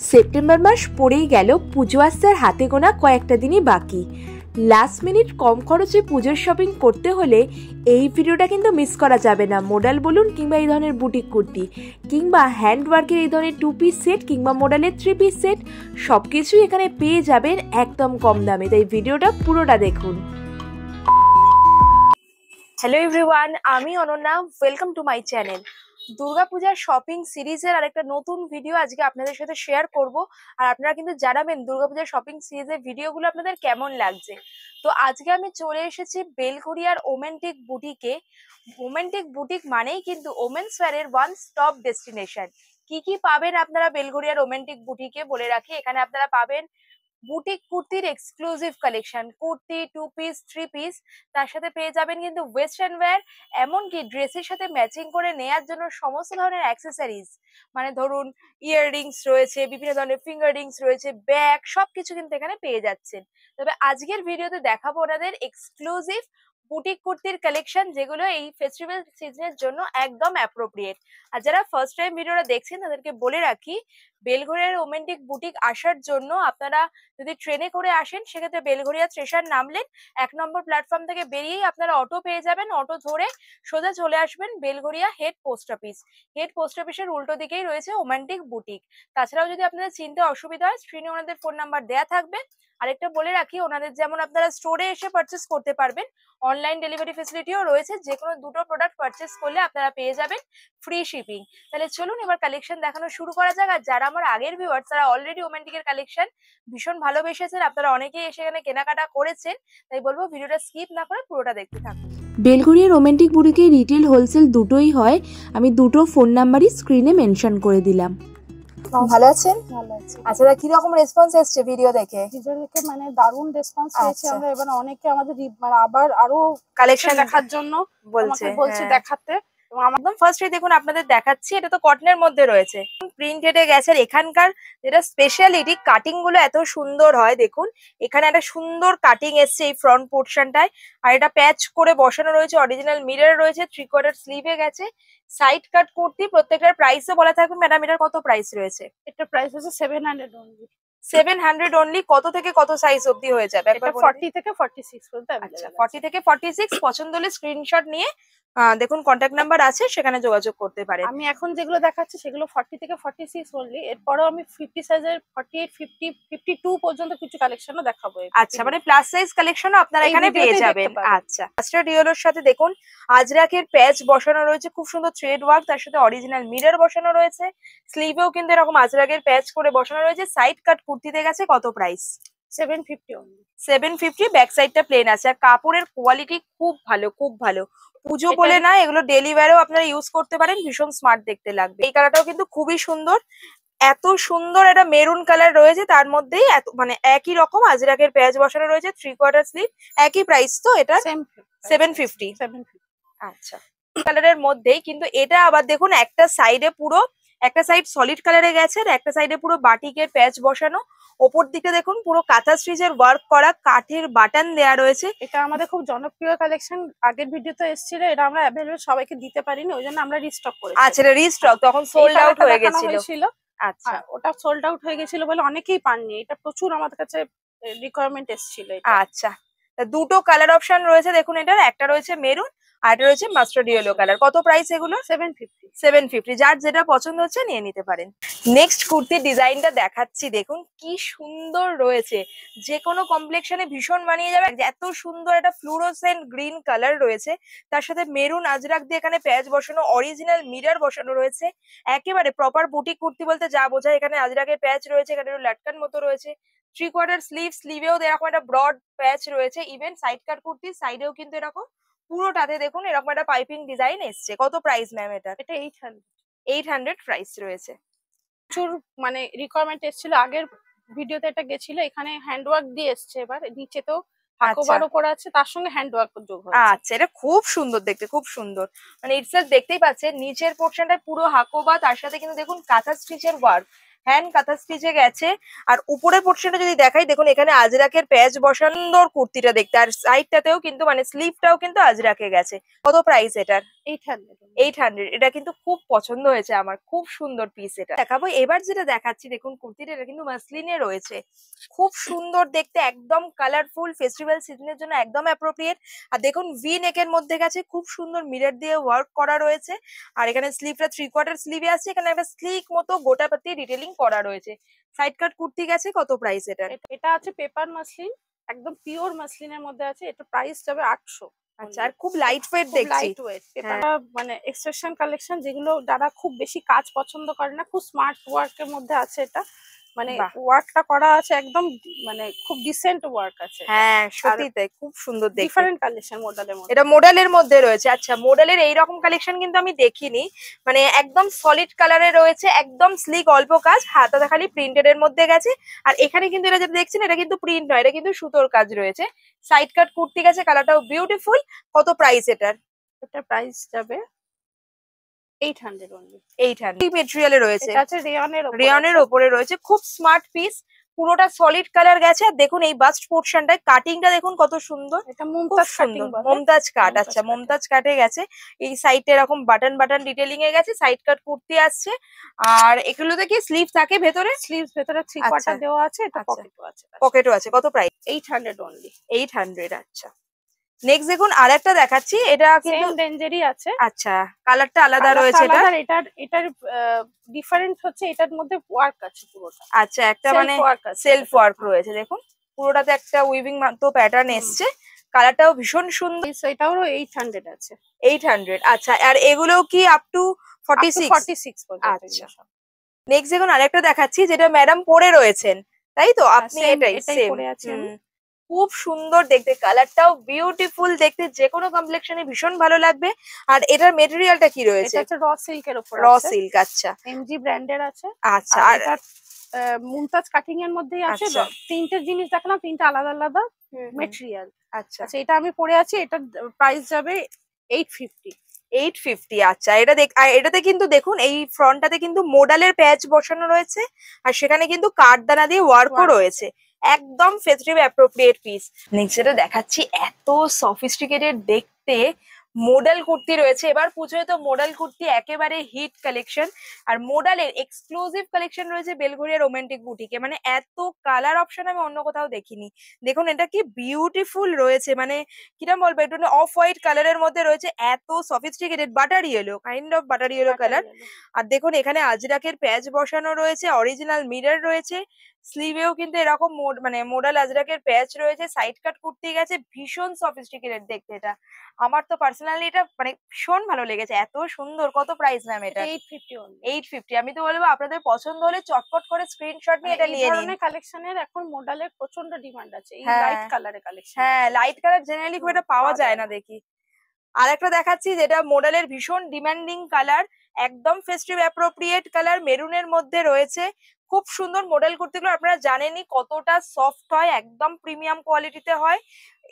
September মাস পড়েই গেল, পুজো আসতে আর হাতে গোনা কয়েকটা দিনই বাকি। লাস্ট মিনিট কম খরচে পুজোর শপিং করতে হলে এই ভিডিওটা কিন্তু মিস করা যাবে না। মোডাল বলুন কিংবা এই ধরনের বুটিক কুর্তি কিংবা হ্যান্ডওয়ার্কের এই ধরনের 2 পিস সেট কিংবা মোডালের 3 পিস সেট সব কিছুই এখানে পেয়ে যাবেন একদম কম দামে। তাই ভিডিওটা পুরোটা দেখুন। হ্যালো এভরিওয়ান, আমি Ananya, welcome to my channel. দুর্গাপূজার শপিং সিরিজের আরেকটা নতুন ভিডিও আজকে আপনাদের সাথে শেয়ার করব। আর আপনারা কিন্তু জানাবেন দুর্গাপূজার শপিং সিরিজের ভিডিওগুলো আপনাদের কেমন লাগছে। তো আজকে আমি চলে এসেছি বেলঘরিয়ার ওমেন্টিক বুটিকে। ওমেন্টিক বুটিক মানেই কিন্তু ওমেন্স ওয়্যারের ওয়ান স্টপ ডেস্টিনেশন। কি কি পাবেন আপনারা বেলঘরিয়ার ওমেন্টিক বুটিকে বলে রাখি, এখানে আপনারা পাবেন বুটিক কুর্তির exclusive collection, kurti 2 piece 3 piece, তার সাথে পেয়ে যাবেন কিন্তু ওয়েস্টার্ন ওয়্যার, এমনকি ড্রেসের সাথে ম্যাচিং করে নেয়ার জন্য সমস্ত ধরনের অ্যাক্সেসরিজ, মানে ধরুন ইয়াররিংস রয়েছে, বিভিন্ন ধরনের ফিঙ্গার রিংস রয়েছে, ব্যাগ, সবকিছু কিন্তু এখানে পেয়ে যাচ্ছেন। তবে আজকের ভিডিওতে দেখাবো ওনাদের এক্সক্লুসিভ বুটিক কুর্তির কালেকশন, যেগুলো এই ফেস্টিভ্যাল সিজনের জন্য একদম অ্যাপ্রোপ্রিয়েট। আর যারা ফার্স্ট টাইম ভিডিওটা দেখছেন তাদেরকে বলে রাখি, বেলঘরিয়ার ওমেন্টিক বুটিক আসার জন্য আপনারা যদি ট্রেনে করে আসেন সেক্ষেত্রে বেলঘরিয়া স্টেশন নামলেন, 1 নম্বর প্ল্যাটফর্ম থেকে বেরিয়েই আপনারা অটো পেয়ে যাবেন। অটো ধরে সোজা চলে আসবেন Belgharia head post office. Head post অফিসের উল্টো দিকেই রয়েছে ওমেন্টিক বুটিক। তাছাড়াও যদি আপনাদের চিনতে অসুবিধা হয়, স্ক্রিনে ওনাদের ফোন নাম্বার দেয়া থাকবে। আরেকটা বলে রাখি, ওনাদের যেমন আপনারা স্টোরে এসে পারচেস করতে পারবেন, অনলাইন ডেলিভারি ফেসিলিটিও রয়েছে। যে কোনো দুটো প্রোডাক্ট পারচেস করলে আপনারা পেয়ে যাবেন ফ্রি শিপিং। তাহলে চলুন এবার কালেকশন দেখানো শুরু করা যাক। আর যারা আমার আগের ভিউয়ার্স, তারা অলরেডি ওমেন্টিকের কালেকশন ভীষণ ভালোবেসেছেন, আপনারা অনেকেই এসে এখানে কেনাকাটা করেছেন, তাই বলবো ভিডিওটা স্কিপ না করে পুরোটা দেখতে থাকুন। বেলঘরিয়ার রোমান্টিক বুটিকে রিটেল হোলসেল দুটোই হয়। আমি দুটো ফোন নাম্বারই স্ক্রিনে মেনশন করে দিলাম। ভালো আছেন? ভালো আছি। আচ্ছা, কি রকম রেসপন্স এসেছে ভিডিও দেখে? ভিডিও দেখে মানে দারুণ রেসপন্স পেয়েছি আমরা। এবার অনেকে আমাদের মানে আবার আরো কালেকশন দেখার জন্য বলছে দেখাতে। একদম ফার্স্টে দেখুন আপনাদের দেখাচ্ছি, এটা তো কটনের মধ্যে রয়েছে, প্রিন্টেডে গেছে। আর এখানকার যেটা স্পেশালিটি, কাটিং গুলো এত সুন্দর হয়। দেখুন এখানে একটা সুন্দর কাটিং এসছে এই ফ্রন্ট পোর্শনটায়, আর এটা প্যাচ করে বসানো রয়েছে, অরিজিনাল মিরর রয়েছে, 3/4 স্লিভে গেছে, সাইড কাট কুর্তি। প্রত্যেকটার প্রাইসও বলা থাকবে। ম্যাডাম এটার কত প্রাইস রয়েছে? এটা প্রাইস আছে 700 অনলি। 700 অনলি। কত থেকে কত সাইজ অবধি হয়ে যাবে? এটা 40 থেকে 46 পর্যন্ত আচ্ছা, 40 থেকে 46। পছন্দ হলে স্ক্রিনশট নিয়ে দেখুন কন্ট্যাক্ট নাম্বার আছে, সেখানে যোগাযোগ করতে পারেন। আমি এখন যেগুলো দেখাচ্ছি সেগুলো 40 থেকে 46 অনলি। এরপরেও আমি 50 সাইজের 48 50 52 পর্যন্ত কিছু কালেকশনও দেখাবো। আচ্ছা, মানে প্লাস সাইজ কালেকশনও আপনারা এখানে পেয়ে যাবেন। আচ্ছা, মাস্টার ডিওলোর সাথে দেখুন আজরাকের প্যাচ বসানো রয়েছে, খুব সুন্দর থ্রেড ওয়ার্ক, তার সাথে অরিজিনাল মিরর বসানো রয়েছে। স্লিভেও কিন্তু এরকম আজরাকের প্যাচ করে বসানো রয়েছে। সাইড কাট কুর্তিতে গেছে কত প্রাইস? 750 অনলি। 750। ব্যাক সাইডটা প্লেন আছে। আর কাপড়ের কোয়ালিটি খুব ভালো, খুব ভালো। পুজো বলে না, এগুলো ডেলি ওয়্যারেও আপনারা ইউজ করতে পারেন, ভীষণ স্মার্ট দেখতে লাগবে। এই কালারটাও কিন্তু খুবই সুন্দর, এত সুন্দর একটা মেরুন কালার রয়েছে, তার মধ্যেই এত মানে একই রকম আজরাকের প্যাচ বসানো রয়েছে, 3/4 স্লিভ। একই প্রাইস তো এটা? 750। আচ্ছা, কালারের মধ্যেই কিন্তু এটা আবার দেখুন একটা সাইডে পুরো, একটা সাইড সলিড কালারে গেছে আর একটা সাইডে পুরো বাটিকের প্যাচ বসানো। ওপর দিকে দেখুন পুরো কাঁথা স্টিচের ওয়ার্ক করা, কাঠের বাটন দেয়া রয়েছে। এটা আমাদের খুব জনপ্রিয় কালেকশন, আগের ভিডিওতে এসেছিল। এটা আমরা অ্যাভেলেবল সবাইকে দিতে পারিনি, ওইজন্য আমরা রিস্টক করেছি। আচ্ছা, এটা রিস্টক, তখন সোল্ড আউট হয়ে গিয়েছিল। আচ্ছা, ওটা সোল্ড আউট হয়ে গিয়েছিল বলে অনেকেই পাননি। এটা প্রচুর আমাদের কাছে রিকোয়ারমেন্ট এসেছিল। আচ্ছা, দুটো কালার অপশন রয়েছে দেখুন, এটার একটা রয়েছে মেরুন আর এটা রয়েছে মাস্টার্ড ইয়েলো কালার। কত প্রাইস এগুলো? 750। যার যেটা পছন্দ হচ্ছে নিয়ে নিতে পারেন। নেক্সট কুর্তির ডিজাইনটা দেখাচ্ছি, দেখুন কি সুন্দর রয়েছে, যে কোনো কমপ্লেক্সনে ভীষণ মানিয়ে যাবে। এত সুন্দর একটা ফ্লুরোসেন্ট গ্রিন কালার রয়েছে, তার সাথে মেরুন আজরাক দিয়ে এখানে প্যাচ বসানো, অরিজিনাল মিরর বসানো রয়েছে। একেবারে প্রপার বুটিক কুর্তি বলতে যা বোঝায়, এখানে আজরাকের প্যাচ রয়েছে, এখানে লাটকান মতো রয়েছে, 3/4 স্লিভ, স্লিভেও এরকম একটা ব্রড প্যাচ রয়েছে। ইভেন সাইড কাট কুর্তি সাইডেও কিন্তু এরকম পুরোটাতে দেখুন এরকম একটা পাইপিং ডিজাইন এসছে। কত প্রাইস ম্যাম এটা? এটা 800। 800 প্রাইস রয়েছে। প্রচুর মানে রিকোয়ারমেন্ট এসেছিল, আগের ভিডিওতে এটা গেছিল। এখানে হ্যান্ডওয়ার্ক দিয়ে এসছে, এবার নিচে তো হাকোবার উপর আছে, তার সঙ্গে হ্যান্ডওয়ার্ক যোগ হয়েছে। আচ্ছা, এটা খুব সুন্দর দেখতে, খুব সুন্দর। মানে ইটসেলফ দেখতেই পাচ্ছেন নিচের পোরশনটা পুরো হাকোবা, তার সাথে কিন্তু দেখুন কাঁথা স্টিচের ওয়ার্ক, হ্যান্ড কাঁথা স্টিচে গেছে। আর উপরের পোরশনটা যদি দেখাই, দেখুন এখানে আজরাকের প্যাচ বসানো কুর্তিটা দেখতে, আর সাইডটাতেও কিন্তু মানে স্লিভটাও কিন্তু আজরাকে গেছে। কত প্রাইস এটার? 800 800, এটা কিন্তু খুব পছন্দ হয়েছে আমার, খুব সুন্দর পিস। এটা দেখাবো এবার যেটা দেখাচ্ছি, দেখুন কুর্তিটা, এটা কিন্তু মাসলিনে রয়েছে, খুব সুন্দর দেখতে, একদম কালারফুল, ফেস্টিভ্যাল সিজনের জন্য একদম অ্যাপ্রোপ্রিয়েট। আর দেখুন ভি নেকের মধ্যে গেছে, খুব সুন্দর মিরর দিয়ে ওয়ার্ক করা রয়েছে। আর এখানে স্লিভটা 3/4 স্লিভে আছে, এখানে একটা স্লিক মতো গোটা পাতি ডিটেলিং করা রয়েছে। সাইড কাট কুর্তি গেছে, কত প্রাইস এটা? এটা আছে পেপার মাসলিন, একদম পিওর মাসলিনের মধ্যে আছে। এটা প্রাইস যাবে 800। আচ্ছা, আর খুব লাইট ওয়েট দেখছি। লাইট ওয়েট পেপার, মানে এক্সপ্রেশন কালেকশন, যেগুলো যারা খুব বেশি কাজ পছন্দ করে না, খুব স্মার্ট ওয়ার্কের মধ্যে আছে এটা। মানে ওয়ার্কটা করা আছে একদম, মানে খুব ডিসেন্ট ওয়ার্ক আছে। হ্যাঁ সত্যি তাই, খুব সুন্দর দেখতে। ডিফারেন্ট কালেকশন মডেলের মধ্যে। এটা মডেলের মধ্যে রয়েছে। আচ্ছা, মডেলের এইরকম কালেকশন কিন্তু আমি দেখিনি, মানে একদম সলিড কালারে রয়েছে, একদম স্লিক, অল্প কাজ, হাতাটা খালি প্রিন্টেড এর মধ্যে গেছে। আর এখানে কিন্তু এটা যেটা দেখছেন, এটা কিন্তু প্রিন্ট নয়, এটা কিন্তু সুতোর কাজ রয়েছে। সাইড কাট কুর্তি গেছে, কালারটাও বিউটিফুল। কত প্রাইস এটার? এটার প্রাইস যাবে 800 অনলি। 800 মেটেরিয়ালে রয়েছে, এটা আছে রেয়নের উপরে রয়েছে, খুব স্মার্ট পিস, পুরোটা সলিড কালার গেছে। আর দেখুন এই বাস্ট পোর্শনটায় কাটিংটা দেখুন কত সুন্দর, এটা মুমতাজ কাটিং, মমতাজ কাট। আচ্ছা, মমতাজ কাটে গেছে। এই সাইডটা এরকম বাটন বাটন ডিটেলিং এ গেছে, সাইড কাট কুর্তি আসছে। আর এগুলোতে কি স্লিভ থাকে ভেতরে? স্লিভ ভেতরে 3/4 দেওয়া আছে, এটা পকেটও আছে। পকেটও আছে। কত প্রাইস? 800 অনলি। 800। আচ্ছা, নেক্সট দেখুন আরেকটা দেখাচ্ছি, এটা কিন্তু সেম রেঞ্জেরই আছে। আচ্ছা, কালারটা আলাদা রয়েছে। এটার ডিফারেন্ট হচ্ছে এটার মধ্যে ওয়ার্ক আছে পুরোটা। আচ্ছা, একটা মানে সেলফ ওয়ার্ক রয়েছে, দেখুন পুরোটাতে একটা উইভিং মতো প্যাটার্ন এসছে। কালারটাও ভীষণ সুন্দর। এটাও 800 আছে। 800। আচ্ছা, আর এগুলো কি আপ টু 46 পর্যন্ত? আচ্ছা, নেক্সট দেখুন আরেকটা দেখাচ্ছি, যেটা ম্যাডাম পরে রয়েছেন, তাই তো? আপনি এটাই সেম পরে আছেন। খুব সুন্দর দেখতে, কালারটাও বিউটিফুল দেখতে, যে কোনো কমপ্লেকশনে ভীষণ ভালো লাগবে। আর এটার মেটেরিয়ালটা কি রয়েছে? এটা হচ্ছে র সিল্কের উপর, র সিল্ক। আচ্ছা, এমজি ব্র্যান্ডের আছে। আচ্ছা, আর এটা মুমতাজ কাটিং এর মধ্যেই আছে। তিনটে জিনিস দেখলাম, তিনটা আলাদা আলাদা মেটেরিয়াল। আচ্ছা, এটা আমি পরে আছি, এটার প্রাইস যাবে 850। 850। আচ্ছা, এটাতে কিন্তু দেখুন এই ফ্রন্টটাতে কিন্তু মোডালের প্যাচ বসানো রয়েছে, আর সেখানে কিন্তু কাঠদানা দিয়ে ওয়ার্কও রয়েছে, একদম ফেস্টিভ অ্যাপ্রোপ্রিয়েট পিস। নেক্সট যেটা দেখাচ্ছি, এত সফিস্টিকেটেড দেখতে মোডাল কুর্তি রয়েছে। এবার পুজোয় তো মোডাল কুর্তি একেবারে হিট কালেকশন, আর মোডালের এক্সক্লুসিভ কালেকশন রয়েছে বেলঘরিয়া রোমান্টিক বুটিকে। মানে এত কালার অপশন আমি অন্য কোথাও দেখিনি। দেখুন এটা কি বিউটিফুল রয়েছে, মানে কিরম বলবো, একটু অফ হোয়াইট কালারের মধ্যে রয়েছে, এত sophisticated, butter yellow, kind of butter yellow colour. আর দেখুন এখানে আজরাকের প্যাচ বসানো রয়েছে, অরিজিনাল মিরর রয়েছে, স্লিভেও কিন্তু এরকম মানে মোডাল আজরাকের প্যাচ রয়েছে। সাইড কাট কুর্তি গেছে, ভীষণ সফিস্টিকেটেড দেখতে। এটা আমার তো পার্সোনালি এটা মানে ভীষণ ভালো লেগেছে, এত সুন্দর। কত প্রাইস ম্যাম এটা? 850। আমি তো বলবো আপনাদের পছন্দ হলে চটপট করে স্ক্রিনশট নিয়ে এটা নিয়ে নিন। কালেকশনের এখন মোডালের প্রচন্ড ডিমান্ড আছে, এই লাইট কালারের কালেকশন। হ্যাঁ, লাইট কালার জেনারেলি খুব একটা পাওয়া যায় না দেখি। আরেকটা দেখাচ্ছি, যেটা মোডালের ভীষণ ডিমান্ডিং কালার, একদম ফেস্টিভ অ্যাপ্রোপ্রিয়েট কালার, মেরুনের মধ্যে রয়েছে। খুব সুন্দর মডেল কুর্তিগুলো, আপনারা জানেনই কতটা সফট হয়, একদম প্রিমিয়াম কোয়ালিটিতে হয়।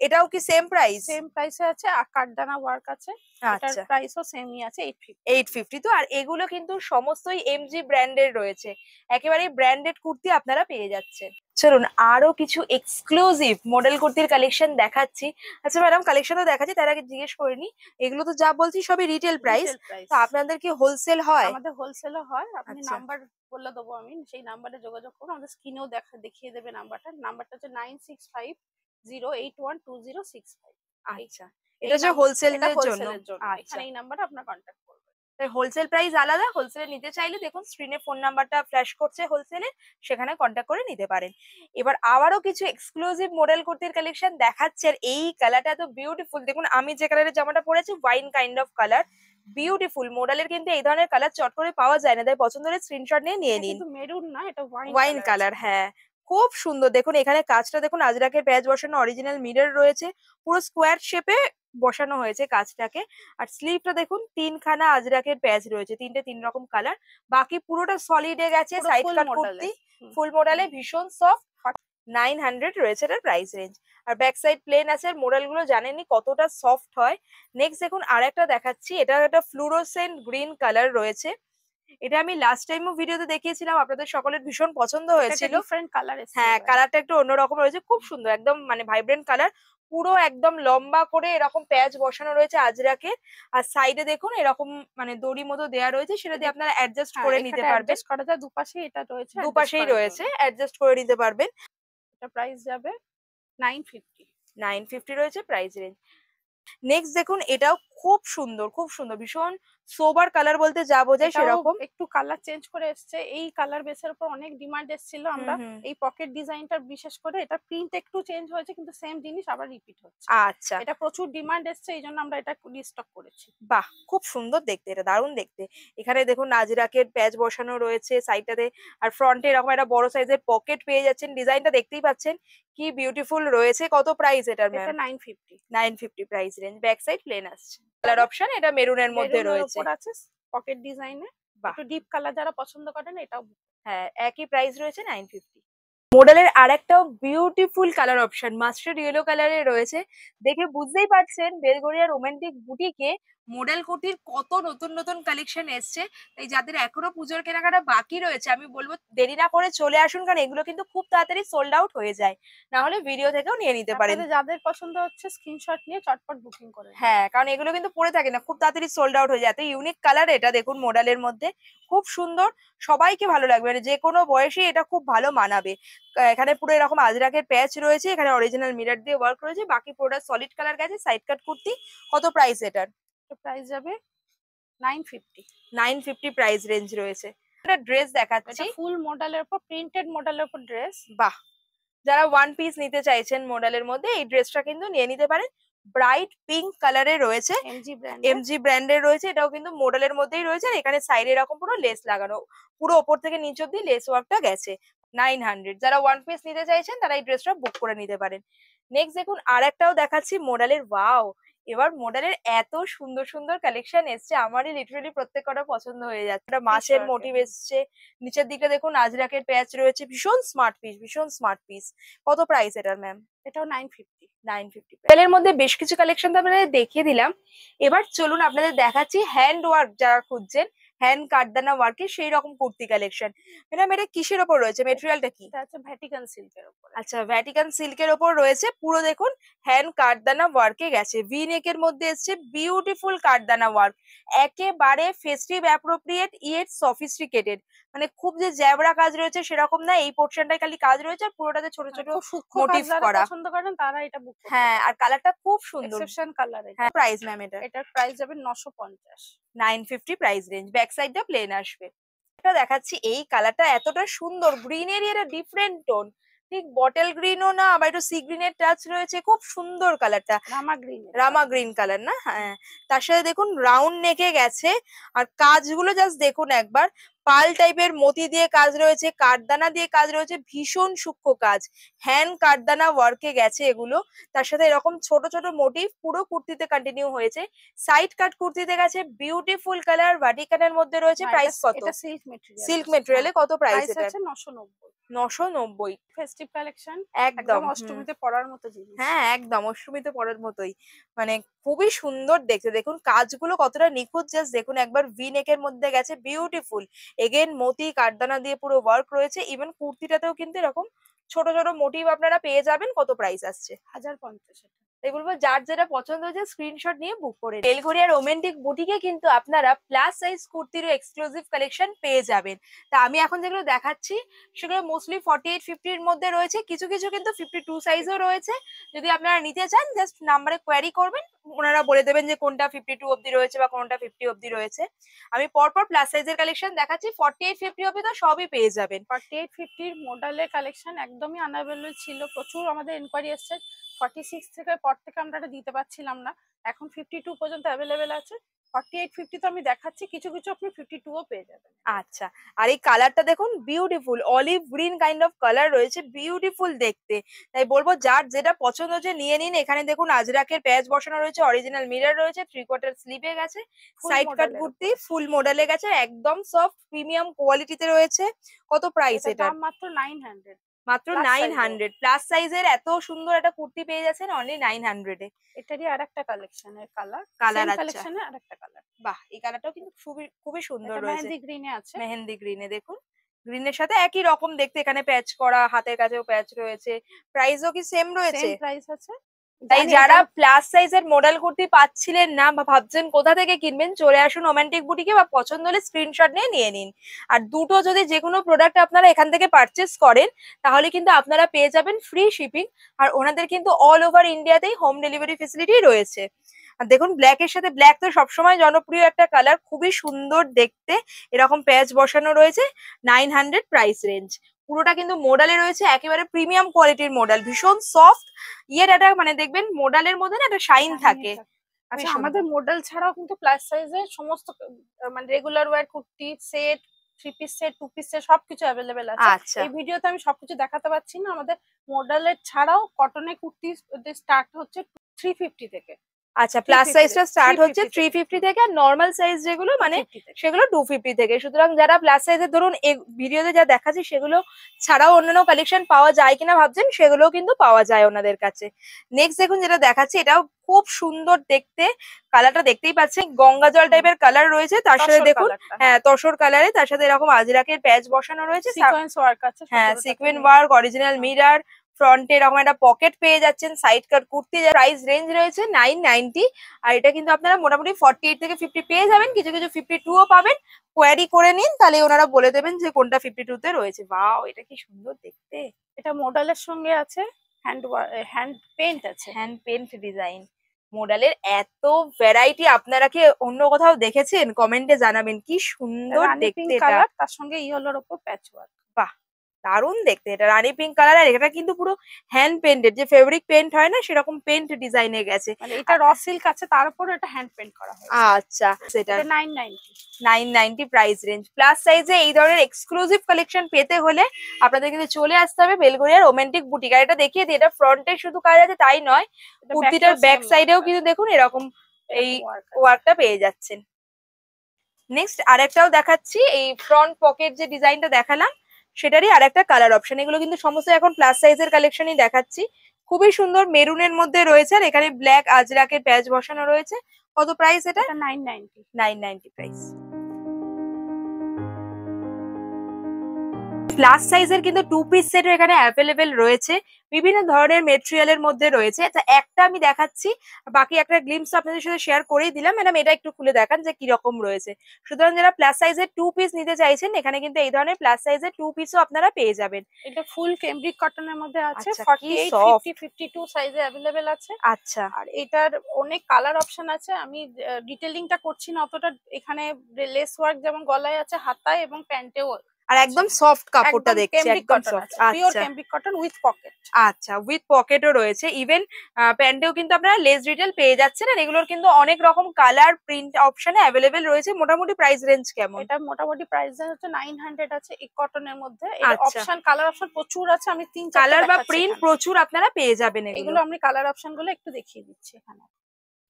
এটাও কি সেম প্রাইস? সেম প্রাইসে আছে, আর কাঠদানা ওয়ার্ক আছে। এটার প্রাইসও সেমই আছে, 850। তো আর এগুলো কিন্তু সমস্তই এমজি ব্র্যান্ডের রয়েছে, একেবারে ব্র্যান্ডেড কুর্তি আপনারা পেয়ে যাচ্ছেন। চলুন আরো কিছু এক্সক্লুসিভ মডেল কুর্তির কালেকশন দেখাচ্ছি। আচ্ছা ম্যাডাম, কালেকশন তো দেখাচ্ছি, তার আগে জিজ্ঞেস করিনি, এগুলো তো যা বলছি সবই রিটেল প্রাইস, তো আপনাদের কি হোলসেল হয়? আমাদের হোলসেলও হয়। আপনি নাম্বার বলে দেবো, আমি সেই নাম্বারে যোগাযোগ করুন। আমাদের স্ক্রিনেও দেখিয়ে দেবে নাম্বারটা হচ্ছে 9650812065। আচ্ছা, এটা হচ্ছে হোলসেলের জন্য। আচ্ছা, এই নাম্বারে আপনারা কন্ট্যাক্ট করবেন। হোলসেল প্রাইস আলাদা, হোলসেলে নিতে চাইলে দেখুন স্ক্রিনে ফোন নাম্বারটা ফ্ল্যাশ করছে হোলসেলের, সেখানে কন্ট্যাক্ট করে নিতে পারেন। এবার আবারও কিছু এক্সক্লুসিভ মডেল কুর্তির কালেকশন দেখাচ্ছে, আর এই কালারটা এত বিউটিফুল। দেখুন আমি যে কালারের জামাটা পরেছি, wine kind of colour, beautiful. মডেলের কিন্তু এই ধরনের কালার চট করে পাওয়া যায় না, তাই পছন্দ হলে স্ক্রিনশট নিয়ে নিন। মেরুন না, এটা ওয়াইন কালার। হ্যাঁ, খুব সুন্দর। দেখুন এখানে কাজটা দেখুন, আজরাকের প্যাচ বসানো, অরিজিনাল মিরর রয়েছে, পুরো স্কোয়ার শেপে বসানো হয়েছে কাজটাকে। আর স্লিভটা দেখুন, তিনখানা আজরাকের প্যাচ রয়েছে, তিন রকম কালার, বাকি পুরোটা সলিডে গেছে। সাইড কাট কুর্তি, ফুল মডেলে, ভীষণ সফট। 900 রয়েছে এটার প্রাইস রেঞ্জ। আর ব্যাক সাইড প্লেন আছে, আর মডেল গুলো জানেনই কতটা সফট হয়। নেক্সট দেখুন আরেকটা দেখাচ্ছি, এটা একটা ফ্লুরোসেন্ট গ্রিন কালার রয়েছে। এটা আমি লাস্ট টাইমও ভিডিওতে দেখিয়েছিলাম, আপনাদের সকলের ভীষণ পছন্দ হয়েছিল। Different colour. হ্যাঁ, কালারটা একটু অন্যরকম রয়েছে, খুব সুন্দর, একদম মানে ভাইব্রেন্ট কালার। পুরো একদম লম্বা করে এরকম প্যাচ বসানো রয়েছে আজরাকে। আর সাইডে দেখুন এরকম মানে দড়ি মতো দেয়া রয়েছে, সেটা দিয়ে আপনারা অ্যাডজাস্ট করে নিতে পারবেন। অ্যাডজাস্ট করা যায়, দুপাশে এটা রয়েছে, দুপাশেই রয়েছে, অ্যাডজাস্ট করে নিতে পারবেন। এটা প্রাইস যাবে 950। 950 রয়েছে প্রাইস রেঞ্জ। নেক্সট দেখুন, এটাও খুব সুন্দর, খুব সুন্দর, ভীষণ সোবার কালার বলতে যা বোঝায় সেরকম। একটু কালার চেঞ্জ করে এসেছে, এই কালার বেসের উপর অনেক ডিমান্ড এসেছিল। আমরা এই পকেট ডিজাইনটা বিশেষ করে, এটা প্রিন্ট একটু চেঞ্জ হয়েছে কিন্তু সেম জিনিস আবার রিপিট হচ্ছে। আচ্ছা, এটা প্রচুর ডিমান্ড এসেছে, এই জন্য আমরা এটা রিস্টক করেছি। বাহ, খুব সুন্দর দেখতে, এটা দারুণ দেখতে। এখানে দেখুন নাজরাকের প্যাচ বসানো রয়েছে সাইডটাতে, আর ফ্রন্টে এরকম একটা বড় সাইজের পকেট পেয়ে যাচ্ছেন। ডিজাইনটা দেখতেই পাচ্ছেন কি বিউটিফুল রয়েছে। কত প্রাইস এটার ম্যাম? এটা 950। 950 price range. Back side plane আসছে। কালার অপশন এটা মেরুনের মধ্যে রয়েছে। পকেট ডিজাইনে একটু ডিপ কালার যারা পছন্দ করেন এটাও। হ্যাঁ, একই প্রাইস রয়েছে 950। মডেলের আরেকটাও beautiful colour option mustard yellow কালারে রয়েছে। দেখে বুঝতেই পারছেন বেলগড়িয়া রোমান্টিক বুটিকে মডেল কুর্তির কত নতুন নতুন কালেকশন এসছে। তাই যাদের এখনো পুজোর কেনাকাটা বাকি রয়েছে, আমি বলবো দেরি না করে চলে আসুন, কারণ এগুলো কিন্তু খুব তাড়াতাড়ি সোল্ড আউট হয়ে যায়। না হলে ভিডিও থেকেও নিয়ে নিতে পারেন। যাদের পছন্দ হচ্ছে স্ক্রিনশট নিয়ে চটপট বুকিং করে। হ্যাঁ, কারণ এগুলো কিন্তু পরে থাকে না, খুব তাড়াতাড়ি সোল্ড আউট হয়ে যায়। এত ইউনিক কালার এটা দেখুন মডেলের মধ্যে, খুব সুন্দর, সবাইকে ভালো লাগবে, মানে যে কোনো বয়সে এটা খুব ভালো মানাবে। এখানে পুরো এরকম আজরাকের প্যাচ রয়েছে, এখানে অরিজিনাল মিরর দিয়ে ওয়ার্ক রয়েছে, বাকি প্রোডাক্ট সলিড কালার গেছে। সাইড কাট কুর্তি। কত প্রাইস এটার? প্রাইস যাবে 950। 950 প্রাইস রেঞ্জ রয়েছে। একটা ড্রেস দেখাচ্ছি, ফুল মডেলের উপর, প্রিন্টেড মডেলের উপর ড্রেস। বাহ, যারা ওয়ান পিস নিতে চাইছেন মডেলের মধ্যে, এই ড্রেসটা কিন্তু নিয়ে নিতে পারেন। ব্রাইট পিঙ্ক কালারে রয়েছে, এমজি ব্র্যান্ডের রয়েছে। এটাও কিন্তু মডেলের মধ্যেই রয়েছে। আর এখানে সাইডে এরকম পুরো লেস লাগানো, পুরো ওপর থেকে নিচ অব্দি লেস ওয়ার্কটা গেছে। 900। যারা ওয়ান পিস নিতে চাইছেন তারা এই ড্রেসটা বুক করে নিতে পারেন। নেক্সট দেখুন আরেকটাও দেখাচ্ছি মডেলের। ওয়াও, এবার মডেলের এত সুন্দর সুন্দর কালেকশন এসছে, আমারই লিটারালি প্রত্যেকটা পছন্দ হয়ে যাচ্ছে। একটা মাছের মোটিভ এসছে, নিচের দিকে দেখুন আজরাকের প্যাচ রয়েছে, ভীষণ স্মার্ট পিস, ভীষণ স্মার্ট পিস। কত প্রাইস এটার ম্যাম? এটাও 950। 950। এর মধ্যে বেশ কিছু কালেকশন তো আপনাদের দেখিয়ে দিলাম। এবার চলুন আপনাদের দেখাচ্ছি হ্যান্ড ওয়ার্ক যারা খুঁজছেন, হ্যান্ড কাটদানা ওয়ার্কের সেই রকম কুর্তি কালেকশন। ম্যাডাম এটা কিসের ওপর রয়েছে, মেটেরিয়ালটা কি? এটা হচ্ছে ভ্যাটিকান সিল্কের উপর। আচ্ছা, ভ্যাটিকান সিল্কের ওপর রয়েছে। পুরো দেখুন হ্যান্ড কাটদানা ওয়ার্কে গেছে, ভি নেকের মধ্যে এসছে বিউটিফুল কাটদানা ওয়ার্ক। একেবারে ফেস্টিভ অ্যাপ্রোপ্রিয়েট ইয়েট সফিস্টিকেটেড, মানে খুব যে জ্যাবরা কাজ রয়েছে সেরকম না, এই পোর্শনটাই খালি কাজ রয়েছে, আর পুরোটাতে ছোট ছোট মোটিভ করা। পছন্দ করেন তারা এটা বুক করতে পারেন। হ্যাঁ, আর কালারটা খুব সুন্দর, এক্সেপশন কালার। হ্যাঁ, প্রাইস ম্যাম এটা? এটার প্রাইস যাবে 950। 950 প্রাইস রেঞ্জ। ব্যাক সাইডটা প্লেন আসবে। এটা দেখাচ্ছি, এই কালারটা এতটা সুন্দর, গ্রিনেরই একটা ডিফারেন্ট টোন, ঠিক বটল গ্রিনও না, আবার একটু সি গ্রিনের টাচ রয়েছে, খুব সুন্দর কালারটা। রামা গ্রিন কালার না? হ্যাঁ, তার সাথে দেখুন রাউন্ড নেকে গেছে, আর কাজগুলো জাস্ট দেখুন একবার, পাল টাইপের মতি দিয়ে কাজ রয়েছে, কাঠদানা দিয়ে কাজ রয়েছে, ভীষণ সূক্ষ্ম কাজ, হ্যান্ড কাঠদানা ওয়ার্কে গেছে এগুলো। তার সাথে এরকম ছোট ছোট মোটিভ পুরো কুর্তিতে কন্টিনিউ হয়েছে। সাইড কাট কুর্তিতে গেছে, বিউটিফুল কালার, ভাটিকানের মধ্যে রয়েছে। প্রাইস কত? এটা সিল্ক মেটেরিয়াল। সিল্ক মেটেরিয়ালে কত প্রাইস এটা? 990। 990। ফেস্টিভ কালেকশন, একদম অষ্টমীতে পরার মতো জিনিস। হ্যাঁ, একদম অষ্টমীতে পরার মতোই, মানে খুবই সুন্দর দেখতে। দেখুন কাজগুলো কতটা নিখুঁত, জাস্ট দেখুন একবার, ভি নেকের মধ্যে গেছে, বিউটিফুল। এগেন মতি কাঠদানা দিয়ে পুরো ওয়ার্ক রয়েছে। ইভেন কুর্তিটাতেও কিন্তু এরকম ছোট ছোট মোটিভ আপনারা পেয়ে যাবেন। কত প্রাইস আসছে? 1050। তাই বলবো যার যেটা পছন্দ হয়েছে স্ক্রিনশট নিয়ে বুক করে। বেলঘরিয়া রোমান্টিক বুটিকে কিন্তু আপনারা প্লাস সাইজ কুর্তিরও এক্সক্লুসিভ কালেকশন পেয়ে যাবেন। তা আমি এখন যেগুলো দেখাচ্ছি সেগুলো মোস্টলি 48-50 এর মধ্যে রয়েছে, কিছু কিছু কিন্তু 52 সাইজও রয়েছে। যদি আপনারা নিতে চান জাস্ট নাম্বারে কোয়ারি করবেন, ওনারা বলে দেবেন যে কোনটা 52 অব্দি রয়েছে বা কোনটা 50 অব্দি রয়েছে। আমি পরপর প্লাস সাইজের কালেকশন দেখাচ্ছি, 48-50 অব্দি তো সবই পেয়ে যাবেন। 48-50 মডেলের কালেকশন একদমই আনঅ্যাভেলেবল ছিল, প্রচুর আমাদের এনকোয়ারি এসেছে। 46 থেকে পর থেকে আমরা এটা দিতে পারছিলাম না, এখন 52 পর্যন্ত অ্যাভেলেবেল আছে। 48-50 তো আমি দেখাচ্ছি, কিছু কিছু আপনি 52ও পেয়ে যাবেন। আচ্ছা, আর এই কালারটা দেখুন, beautiful olive green kind of colour রয়েছে, বিউটিফুল দেখতে। তাই বলবো যার যেটা পছন্দ হচ্ছে নিয়ে নিন। এখানে দেখুন আজরাকের প্যাচ বসানো রয়েছে, অরিজিনাল মিরর রয়েছে, 3/4 স্লিভে গেছে, সাইড কাট কুর্তি ফুল মডেলে গেছে, একদম সফট প্রিমিয়াম কোয়ালিটিতে রয়েছে। কত প্রাইস এটা? মাত্র 900। মাত্র 900। প্লাস সাইজের এত সুন্দর একটা কুর্তি পেয়ে যাচ্ছেন অনলি 900 এ। এটারই আরেকটা কালেকশনের কালার, আচ্ছা, কালেকশনের আরেকটা কালার। বাহ, এই কালারটাও কিন্তু খুবই খুবই সুন্দর রয়েছে। মেহেন্দি গ্রিনে আছে, মেহেন্দি গ্রিনে দেখুন, গ্রিনের সাথে একই রকম দেখতে, এখানে প্যাচ করা, হাতের কাছেও প্যাচ রয়েছে। প্রাইসও কি সেম রয়েছে? সেম প্রাইস আছে। তাই জানি যারা এটা প্লাস সাইজের মডেল কুর্তি পাচ্ছিলেন না বা ভাবছেন কোথা থেকে কিনবেন, চলে আসুন রোমান্টিক বুটিকে, বা পছন্দ হলে স্ক্রিনশট নিয়ে নিন। আর দুটো যদি যে কোনো প্রোডাক্ট আপনারা এখান থেকে পারচেস করেন তাহলে কিন্তু আপনারা পেয়ে যাবেন ফ্রি শিপিং। আর ওনাদের কিন্তু অল ওভার ইন্ডিয়াতেই হোম ডেলিভারি ফেসিলিটি রয়েছে। আর দেখুন ব্ল্যাক এর সাথে, ব্ল্যাক তো সবসময় জনপ্রিয় একটা কালার, খুবই সুন্দর দেখতে। এরকম প্যাচ বসানো রয়েছে, 900 প্রাইস রেঞ্জ। পুরোটা কিন্তু মোডালে রয়েছে, একেবারে প্রিমিয়াম কোয়ালিটির মোডাল, ভীষণ সফট। ইয়ের একটা মানে দেখবেন মোডালের মধ্যে না একটা শাইন থাকে। খুবই আচ্ছা, সুন্দর। আমাদের মডেল ছাড়াও কিন্তু প্লাস সাইজের সমস্ত মানে regular wire kurti set, 3 piece set, 2 piece set সবকিছু অ্যাভেলেবেল আছে। আচ্ছা এই ভিডিওতে আমি সবকিছু দেখাতে পারছি না। আমাদের মডেলের ছাড়াও কটনের কুর্তি স্টার্ট হচ্ছে 350 থেকে। আচ্ছা, প্লাস 350 সাইজটা স্টার্ট হচ্ছে 350 থেকে 350 থেকে, আর নর্মাল সাইজ যেগুলো মানে 250 থেকে। সেগুলো 250 থেকে। সুতরাং যারা প্লাস সাইজের ধরুন এই ভিডিওতে যা দেখাচ্ছি সেগুলো ছাড়াও অন্যান্য কালেকশন পাওয়া যায় কিনা ভাবছেন, সেগুলোও কিন্তু পাওয়া যায় ওনাদের কাছে। নেক্সট দেখুন যেটা দেখাচ্ছি, এটাও খুব সুন্দর দেখতে। কালারটা দেখতেই পাচ্ছেন গঙ্গা জল টাইপের কালার রয়েছে, তার সাথে তসর দেখুন কালারটা, হ্যাঁ তসর কালারে, তার সাথে এরকম আজরাকের প্যাচ বসানো রয়েছে। সিকোয়েন্স ওয়ার্ক আছে হ্যাঁ, পুরোটাতে। সিকুয়েন ওয়ার্ক, অরিজিনাল মিরর, ফ্রন্টে এরকম একটা পকেট পেয়ে যাচ্ছেন। সাইড কাট কুর্তি, প্রাইস রেঞ্জ রয়েছে 990। আর এটা কিন্তু আপনারা মোটামুটি 48 থেকে 50 পেয়ে যাবেন, কিছু কিছু 52ও পাবেন। কোয়ারি করে নিন, তাহলে ওনারা বলে দেবেন যে কোনটা 52 তে রয়েছে। ওয়াও, এটা কি সুন্দর দেখতে। এটা মডেলের সঙ্গে আছে হ্যান্ড পেইন্ট আছে। Hand paint design. মডেলের এত ভ্যারাইটি আপনারা কি অন্য কোথাও দেখেছেন? কমেন্টে জানাবেন। কি সুন্দর রানী দেখতে পিঙ্ক এটা। কালার, তার সঙ্গে ইয়েলোর ওপর প্যাচ ওয়ার্ক। বাহ, দারুণ দেখতে এটা, রানী পিঙ্ক কালার। আর এটা কিন্তু পুরো হ্যান্ড পেন্টেড, যে ফেব্রিক পেন্ট হয় না সেরকম পেন্ট ডিজাইনে গেছে। মানে এটা র সিল্ক আছে, তার উপর এটা হ্যান্ড পেইন্ট করা হয়েছে। আচ্ছা, সেটা এটা 990। 990 প্রাইস রেঞ্জ। প্লাস সাইজে এই ধরনের এক্সক্লুসিভ কালেকশন পেতে হলে আপনাদের কিন্তু চলে আসতে হবে বেলগড়িয়া রোমান্টিক বুটিক। আর এটা দেখিয়ে দিই, এটা ফ্রন্টে শুধু কাজ আছে তাই নয়, কুর্তিটার ব্যাক সাইডেও কিন্তু দেখুন এরকম এই ওয়ার্কটা পেয়ে যাচ্ছেন। নেক্সট আরেকটাও দেখাচ্ছি, এই ফ্রন্ট পকেট যে ডিজাইনটা দেখালাম সেটারই আরেকটা কালার অপশন। এগুলো কিন্তু সমস্ত এখন প্লাস সাইজের কালেকশনই দেখাচ্ছি। খুবই সুন্দর মেরুনের মধ্যে রয়েছে, আর এখানে ব্ল্যাক আজরাকের প্যাচ বসানো রয়েছে। কত প্রাইস এটা? 990। 990 প্রাইস। প্লাস সাইজের কিন্তু 2 পিস সেট এখানে অ্যাভেলেবেল রয়েছে, বিভিন্ন ধরনের মেটেরিয়ালের মধ্যে রয়েছে। তা একটা আমি দেখাচ্ছি, বাকি একটা গ্লিমস আপনাদের সাথে শেয়ার করেই দিলাম। ম্যাডাম এটা একটু খুলে দেখান যে কি রকম রয়েছে। সুতরাং যারা প্লাস সাইজের 2 পিস নিতে চাইছেন, এখানে কিন্তু এই ধরনের প্লাস সাইজের 2 পিসও আপনারা পেয়ে যাবেন। এটা ফুল ক্যামব্রিক কটনের মধ্যে আছে। আচ্ছা, কি 48, সফট। 50, 52 সাইজে অ্যাভেলেবেল আছে। আচ্ছা আর এটার অনেক কালার অপশন আছে। আমি ডিটেলিংটা করছি না অতটা। এখানে লেস ওয়ার্ক যেমন গলায় আছে, হাতায় এবং প্যান্টেও। আর একদম সফট কাপড়টা দেখছি, একদম সফট। পিওর আচ্ছা ক্যামব্রিক কটন উইথ পকেট। আচ্ছা, উইথ পকেটও রয়েছে। ইভেন প্যান্টেও কিন্তু আপনারা লেস ডিটেল পেয়ে যাচ্ছেন। আর এগুলোর কিন্তু অনেক রকম কালার প্রিন্ট অপশনে অ্যাভেলেবেল রয়েছে। মোটামুটি প্রাইস রেঞ্জ কেমন? এটা মোটামুটি প্রাইস হচ্ছে 900 আছে এই কটনের মধ্যে। এর আচ্ছা, অপশন কালার অপশন প্রচুর আছে। আমি 3-4টা কালার বা দেখাচ্ছি প্রিন্ট এখানে। প্রচুর আপনারা পেয়ে যাবেন এগুলো। এগুলো আমি কালার অপশন গুলো একটু দেখিয়ে দিচ্ছি এখানে।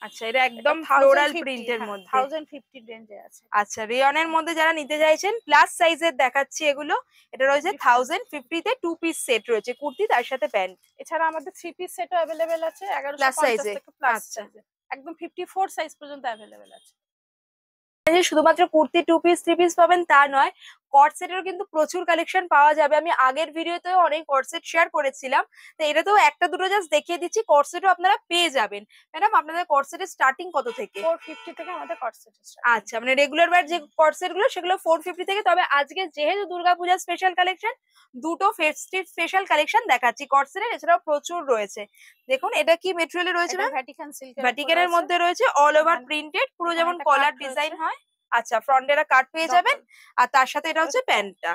আচ্ছা, এটা একদম ফ্লোরাল প্রিন্টের মধ্যে। 1050 রেঞ্জে আছে। আচ্ছা, রেয়নের মধ্যে যারা নিতে চাইছেন, প্লাস সাইজের দেখাচ্ছি এগুলো। এটা রয়েছে 1050 তে, 2 পিস সেট রয়েছে, কুর্তি তার সাথে প্যান্ট। এছাড়া আমাদের 3 পিস সেটও অ্যাভেলেবেল আছে প্লাস 1150 সাইজে। থেকে প্লাস আচ্ছা, সাইজে। একদম 54 সাইজ পর্যন্ত অ্যাভেলেবেল আছে। যে শুধুমাত্র কুর্তি 2 পিস 3 পিস পাবেন তা নয়, কট সেটেরও কিন্তু প্রচুর কালেকশন পাওয়া যাবে। আমি আগের ভিডিওতেও অনেক কট সেট শেয়ার করেছিলাম, তো এটা তো একটা দুটো জাস্ট দেখিয়ে দিচ্ছি। কট সেটও আপনারা পেয়ে যাবেন। ম্যাডাম আপনাদের কট সেটের স্টার্টিং কত থেকে? 450 থেকে আমাদের কট সেট স্টার্ট। আচ্ছা, মানে রেগুলার ওয়্যার যে কট সেট গুলো সেগুলো 450 থেকে। তবে আজকে যেহেতু দুর্গাপূজার স্পেশাল কালেকশন, দুটো ফেস্টিভ স্পেশাল কালেকশন দেখাচ্ছি কট সেটের। এছাড়াও প্রচুর রয়েছে। দেখুন এটা কি মেটেরিয়ালে রয়েছে ম্যাম? Vatican silk. ভ্যাটিকানের মধ্যে রয়েছে, অল ওভার প্রিন্টেড, পুরো যেমন কলার ডিজাইন হয়। আচ্ছা, ফ্রন্টে একটা কাট পেয়ে যাবেন, আর তার সাথে এটা হচ্ছে প্যান্টটা।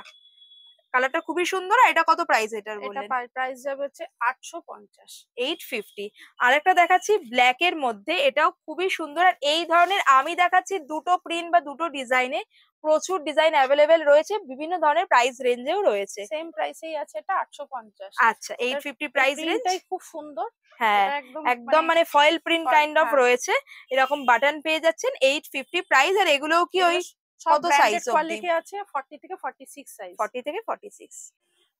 কালারটা খুবই সুন্দর। আর এটা কত প্রাইস এটার এটা বললেন? প্রাইস যাবে হচ্ছে 850। 850। আরেকটা দেখাচ্ছি ব্ল্যাক এর মধ্যে, এটাও খুবই সুন্দর। আর এই ধরনের আমি দেখাচ্ছি দুটো প্রিন্ট বা দুটো ডিজাইনে, প্রচুর ডিজাইন অ্যাভেলেবেল রয়েছে, বিভিন্ন ধরনের প্রাইস রেঞ্জেও রয়েছে। সেম প্রাইসেই আছে এটা 850। আচ্ছা, 850 প্রাইস রেঞ্জ। এটাই খুব সুন্দর। হ্যাঁ, একদম মানে ফয়েল প্রিন্ট কাইন্ড অফ রয়েছে। এরকম বাটন পেয়ে যাচ্ছেন, 850 প্রাইস। আর এগুলোও কি ওই কত সাইজ অবধি? কোয়ালিটি আছে 40 থেকে 46 সাইজ। 40 থেকে 46।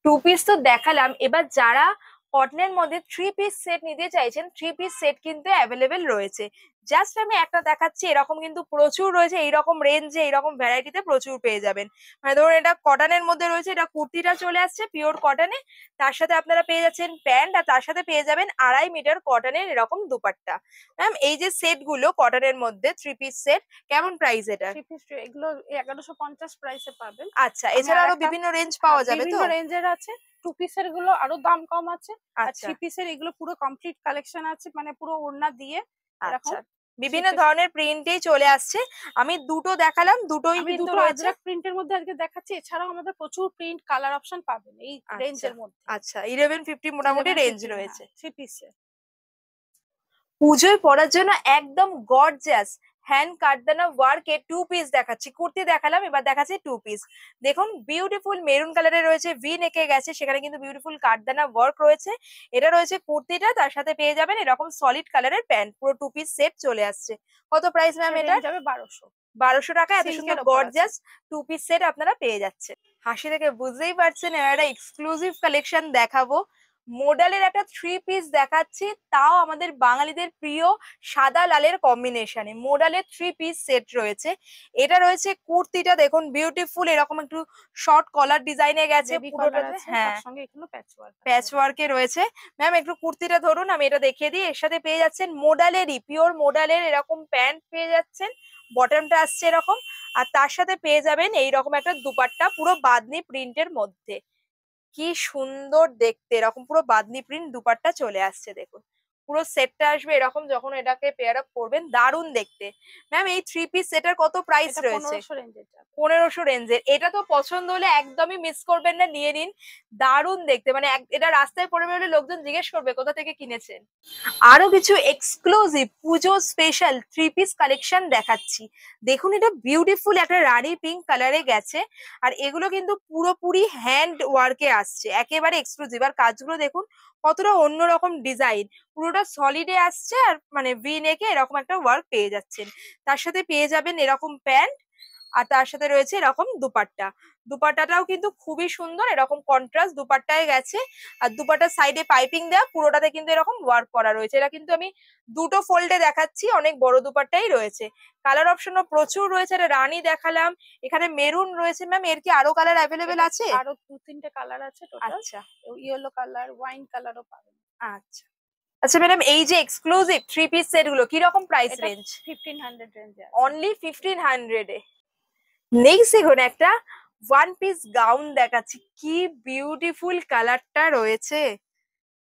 2 পিস তো দেখালাম, এবার যারা কটনের মধ্যে 3 পিস সেট নিতে চাইছেন, 3 পিস সেট কিন্তু অ্যাভেলেবেল রয়েছে। জাস্ট আমি একটা দেখাচ্ছি, এরকম কিন্তু প্রচুর রয়েছে, এইরকম রেঞ্জে এইরকম ভ্যারাইটিতে প্রচুর পেয়ে যাবেন। মানে ধরুন এটা কটনের মধ্যে রয়েছে, এটা কুর্তিটা চলে আসছে পিওর কটনে, তার সাথে আপনারা পেয়ে যাচ্ছেন প্যান্ট, আর তার সাথে পেয়ে যাবেন 2.5 মিটার কটনের এরকম দুপাট্টা। ম্যাম এই যে সেট গুলো কটনের মধ্যে 3 পিস সেট, কেমন প্রাইস এটা? 3 পিস এগুলো 1150 প্রাইসে পাবেন। আচ্ছা, এছাড়া আরো বিভিন্ন রেঞ্জ পাওয়া যাবে তো? বিভিন্ন রেঞ্জের আছে। 2 পিসের গুলো আরো দাম কম আছে, আর আচ্ছা 3 পিসের এগুলো পুরো কমপ্লিট কালেকশন আছে, মানে পুরো ওড়না দিয়ে এরকম। আচ্ছা, বিভিন্ন ধরনের প্রিন্টেই চলে আসছে। আমি দুটো দেখালাম, দুটোই আমি কিন্তু দুটো রয়েছে। আজরাক প্রিন্টের মধ্যে আজকে দেখাচ্ছি, এছাড়াও আমাদের প্রচুর প্রিন্ট কালার অপশন পাবেন এই রেঞ্জের মধ্যে। আচ্ছা 1150 মোটামুটি রেঞ্জ রয়েছে। 3 পিসে পুজোয় পরার জন্য একদম গর্জিয়াস হ্যান্ড কাটদানা ওয়ার্কে 2 পিস দেখাচ্ছি। কুর্তি দেখালাম, এবার দেখাচ্ছি 2 পিস। দেখুন বিউটিফুল মেরুন কালারের রয়েছে, ভি নেকে গেছে, সেখানে কিন্তু বিউটিফুল কাটদানা ওয়ার্ক রয়েছে। এটা রয়েছে কুর্তিটা, তার সাথে পেয়ে যাবেন এরকম সলিড কালারের প্যান্ট, পুরো 2 পিস সেট চলে আসছে। কত প্রাইস ম্যাম এটা? যাবে 1200। 1200 টাকা এত Silk সুন্দর এর ওপর গর্জিয়াস 2 পিস সেট আপনারা পেয়ে যাচ্ছেন। হাসি দেখে বুঝতেই পারছেন এবার একটা এক্সক্লুসিভ কালেকশন দেখাবো। মোডালের একটা 3 পিস দেখাচ্ছি, তাও আমাদের বাঙালিদের প্রিয় সাদা লালের কম্বিনেশনে মোডালের 3 পিস সেট রয়েছে। এটা রয়েছে কুর্তিটা, দেখুন বিউটিফুল এরকম একটু শর্ট কলার ডিজাইনে গেছে পুরোটাতে। হ্যাঁ, তার সঙ্গে এখানে প্যাচ ওয়ার্কে রয়েছে। ম্যাম একটু কুর্তিটা ধরুন, আমি এটা দেখিয়ে দিই। এর সাথে পেয়ে যাচ্ছেন মোডালেরই পিওর মোডালের এরকম প্যান্ট পেয়ে যাচ্ছেন, বটমটা আসছে এরকম, আর তার সাথে পেয়ে যাবেন এইরকম একটা দুপাট্টা পুরো বাদনি প্রিন্টের মধ্যে। কি সুন্দর দেখতে, এরকম পুরো বাদনি প্রিন্ট দুপাট্টা চলে আসছে। দেখুন পুরো সেটটা আসবে এরকম, যখন এটাকে পেয়ার আপ করবেন দারুণ দেখতে। ম্যাম এই 3 পিস সেটার কত প্রাইস রয়েছে? 1500 রেঞ্জের। 1500 রেঞ্জের। এটা তো পছন্দ হলে একদমই মিস করবেন না, নিয়ে নিন, দারুণ দেখতে। মানে এটা রাস্তায় পড়ে বেরোলে লোকজন জিজ্ঞেস করবে কোথা থেকে কিনেছেন। আরো কিছু এক্সক্লুসিভ পুজো স্পেশাল 3 পিস কালেকশন দেখাচ্ছি। দেখুন এটা বিউটিফুল একটা রানী পিঙ্ক কালারে গেছে, আর এগুলো কিন্তু পুরোপুরি হ্যান্ড ওয়ার্কে আসছে, একেবারে এক্সক্লুসিভ। আর কাজগুলো দেখুন কতটা অন্যরকম ডিজাইন, পুরোটা সলিডে আসছে, আর মানে ভি নেকে এরকম একটা ওয়ার্ক পেয়ে যাচ্ছেন। তার সাথে পেয়ে যাবেন এরকম প্যান্ট, আর তার সাথে রয়েছে এরকম দুপাট্টা। দুপাট্টাটাও কিন্তু খুবই সুন্দর, এরকম কন্ট্রাস্ট দুপাট্টায় গেছে, আর দুপাট্টার সাইডে পাইপিং দেওয়া, পুরোটাতে কিন্তু এরকম ওয়ার্ক করা রয়েছে। এটা কিন্তু আমি দুটো ফোল্ডে দেখাচ্ছি, অনেক বড় দুপাট্টাই রয়েছে। কালার অপশনও প্রচুর রয়েছে। এটা রানী দেখালাম, এখানে মেরুন রয়েছে। ম্যাম এর কি আরো কালার অ্যাভেলেবেল আছে? আরো 2-3টে কালার আছে টোটাল। আচ্ছা ইয়েলো কালার, ওয়াইন কালারও পাবেন। আচ্ছা আচ্ছা ম্যাডাম, এই যে এক্সক্লুসিভ 3 পিস সেট গুলো কি রকম প্রাইস রেঞ্জ? 1500 রেঞ্জে। অনলি 1500 এ। নেক্সট দেখুন একটা 1 পিস গাউন দেখাচ্ছি, কি বিউটিফুল কালারটা রয়েছে।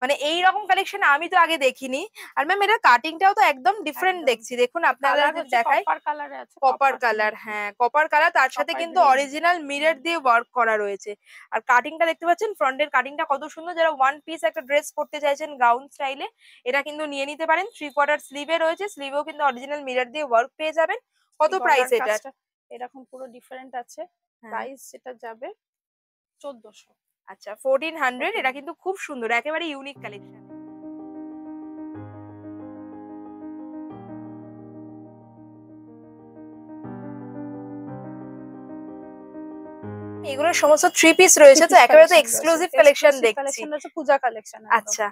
মানে এই রকম কালেকশন আমি তো আগে দেখিনি। আর ম্যাম এটা কাটিংটাও তো একদম ডিফারেন্ট দেখছি। দেখুন আপনারা দেখায় কপার কালারে আছে। কপার কালার, হ্যাঁ কপার কালার, তার সাথে কিন্তু অরিজিনাল মিরর দিয়ে ওয়ার্ক করা রয়েছে। আর কাটিংটা দেখতে পাচ্ছেন, ফ্রন্টের কাটিংটা কত সুন্দর। যারা 1 পিস একটা ড্রেস পরতে চাইছেন গাউন স্টাইলে, এটা কিন্তু নিয়ে নিতে পারেন। 3/4 স্লিভে রয়েছে, স্লিভেও কিন্তু অরিজিনাল মিরর দিয়ে ওয়ার্ক পেয়ে যাবেন। কত প্রাইস এটা? এরকম পুরো ডিফারেন্ট আছে। প্রাইস এটা যাবে 1400। আচ্ছা 1400। এটা কিন্তু খুব সুন্দর, একেবারে ইউনিক কালেকশন। এগুলো সমস্ত 3 পিস রয়েছে, তো একেবারে তো এক্সক্লুসিভ কালেকশন দেখছি। পূজা কালেকশন। আচ্ছা,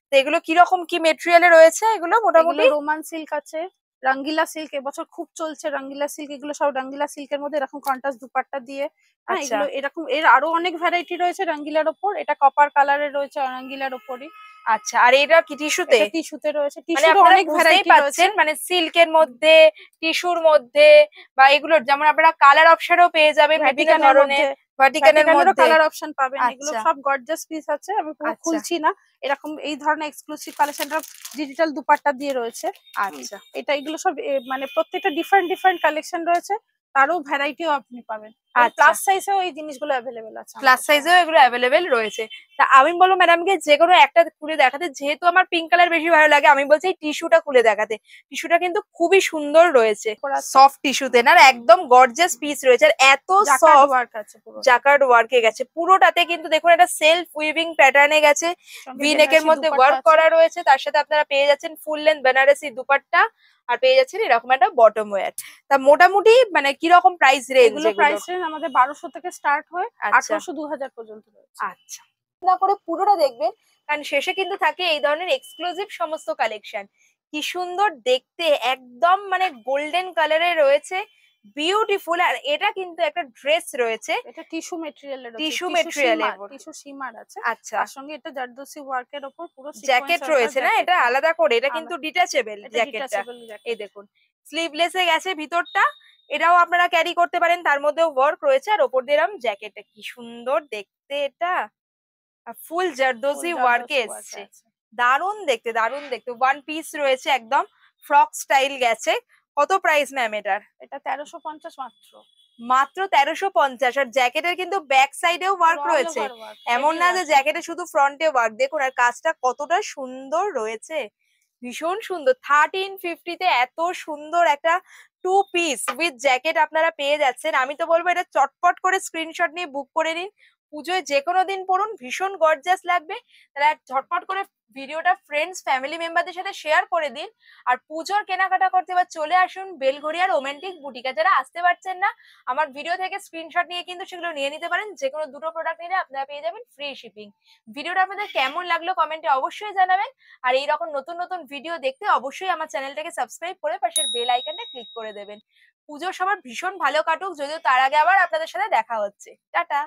তো এগুলো কি রকম কি মেটেরিয়ালে রয়েছে? এগুলো মোটামুটি রোমান সিল্ক আছে, রঙ্গিলা সিল্ক এবছর খুব চলছে। রঙ্গিলা সিল্ক, এগুলো সব রঙ্গিলা সিল্কের মধ্যে এরকম কন্ট্রাস্ট দুপাট্টা দিয়ে। হ্যাঁ, এগুলো এরকম এর আরো অনেক ভ্যারাইটি রয়েছে রঙ্গিলার ওপর। এটা কপার কালারের রয়েছে রঙ্গিলার ওপরই। আচ্ছা, আর এটা কি টিস্যুতে? টিস্যুতে রয়েছে। মানে টিস্যুর অনেক ভ্যারাইটি পাচ্ছেন, মানে সিল্কের মধ্যে, টিস্যুর মধ্যে, বা এগুলোর যেমন আপনারা কালার অপশনও পেয়ে যাবেন বিভিন্ন ধরনের। ভার্টিকানের মধ্যে কালার অপশন পাবেন। এগুলো সব গর্জিয়াস পিস আছে, আমি পুরো খুলছি না। এরকম এই ধরনের এক্সক্লুসিভ কালেকশনটা ডিজিটাল দুপাট্টা দিয়ে রয়েছে। আচ্ছা, এগুলো সব মানে প্রত্যেকটা ডিফারেন্ট কালেকশন রয়েছে, তারও ভ্যারাইটিও আপনি পাবেন। প্লাস সাইজেও এই জিনিসগুলো অ্যাভেলেবেল আছে। প্লাস সাইজেও এগুলো অ্যাভেলেবেল রয়েছে। তা আমি বলবো ম্যাডামকে যে কোনো একটা খুলে দেখাতে, যেহেতু আমার পিঙ্ক কালার বেশি ভালো লাগে, আমি বলছি এই টিস্যুটা খুলে দেখাতে। টিস্যুটা কিন্তু খুবই সুন্দর রয়েছে, সফট টিস্যুতে না, একদম গর্জিয়াস পিস রয়েছে, আর এত সফট ওয়ার্ক আছে, জাকার্ড ওয়ার্কে গেছে পুরোটাতে। কিন্তু দেখুন এটা সেলফ উইভিং প্যাটার্নে গেছে, ভি নেকের মধ্যে ওয়ার্ক করা রয়েছে। তার সাথে আপনারা পেয়ে যাচ্ছেন ফুল লেন্থ বেনারসি দুপাট্টা, আর পেয়ে যাচ্ছেন এরকম একটা বটম ওয়্যার। তা মোটামুটি মানে কি রকম প্রাইস রেঞ্জ? এগুলো প্রাইস রেঞ্জ আমাদের 1200 থেকে স্টার্ট হয়, 1800-2000 পর্যন্ত রয়েছে। আচ্ছা, না করে পুরোটা দেখবেন, কারণ শেষে কিন্তু থাকে এই ধরনের এক্সক্লুসিভ সমস্ত কালেকশন। কি সুন্দর দেখতে, একদম মানে গোল্ডেন কালারের রয়েছে, বিউটিফুল। আর এটা কিন্তু একটা ড্রেস রয়েছে, এটা টিস্যু মেটেরিয়ালের আছে, টিস্যু টিস্যু মেটেরিয়ালের। শিমার, টিস্যু শিমার আছে। আচ্ছা, তার সঙ্গে এটা জারদোসি ওয়ার্কের ওপর পুরো জ্যাকেট সিকোয়েন্স রয়েছে না এটা জ্যাকেট। আলাদা করে, এটা কিন্তু ডিটাচেবল এটা জ্যাকেটটা। ডিটাচেবল এই জ্যাকেট। দেখুন স্লিভলেসে গেছে ভিতরটা, এটাও আপনারা ক্যারি করতে পারেন, তার মধ্যেও ওয়ার্ক রয়েছে। আর ওপর দিয়ে এরকম জ্যাকেটটা কি সুন্দর দেখতে, এটা ফুল জারদোসি ওয়ার্কে এসছে, দারুণ দেখতে দারুণ দেখতে। ওয়ান পিস রয়েছে, একদম ফ্রক স্টাইল গেছে। কত প্রাইস ম্যাম এটার? এটা 1350 মাত্র। মাত্র 1350। আর জ্যাকেটের কিন্তু ব্যাক সাইডেও ওয়ার্ক রয়েছে, এমন না যে জ্যাকেটে শুধু ফ্রন্টে ওয়ার্ক। দেখুন আর কাজটা কতটা সুন্দর রয়েছে, ভীষণ সুন্দর। 1350-তে এত সুন্দর একটা 2 পিস উইথ জ্যাকেট আপনারা পেয়ে যাচ্ছেন। আমি তো বলবো এটা চটপট করে স্ক্রিনশট নিয়ে বুক করে নিন, পুজোয় যে কোনো দিন পরুন, ভীষণ গর্জাস লাগবে। তাহলে ঝটপট করে ভিডিওটা ফ্রেন্ডস ফ্যামিলি মেম্বারদের সাথে শেয়ার করে দিন। আর পুজোর কেনাকাটা করতে এবার চলে আসুন বেলঘড়িয়া রোমান্টিক বুটিকা। যারা আসতে পারছেন না, আমার ভিডিও থেকে স্ক্রিনশট নিয়ে কিন্তু সেগুলো নিয়ে নিতে পারেন। যে কোনো দুটো প্রোডাক্ট নিলে আপনারা পেয়ে যাবেন ফ্রি শিপিং। ভিডিওটা আপনাদের কেমন লাগলো কমেন্টে অবশ্যই জানাবেন। আর এইরকম নতুন নতুন ভিডিও দেখতে অবশ্যই আমার চ্যানেলটাকে সাবস্ক্রাইব করে পাশের বেল আইকনটা ক্লিক করে দেবেন। পুজো সবার ভীষণ ভালো কাটুক, যদিও তার আগে আবার আপনাদের সাথে দেখা হচ্ছে। টাটা।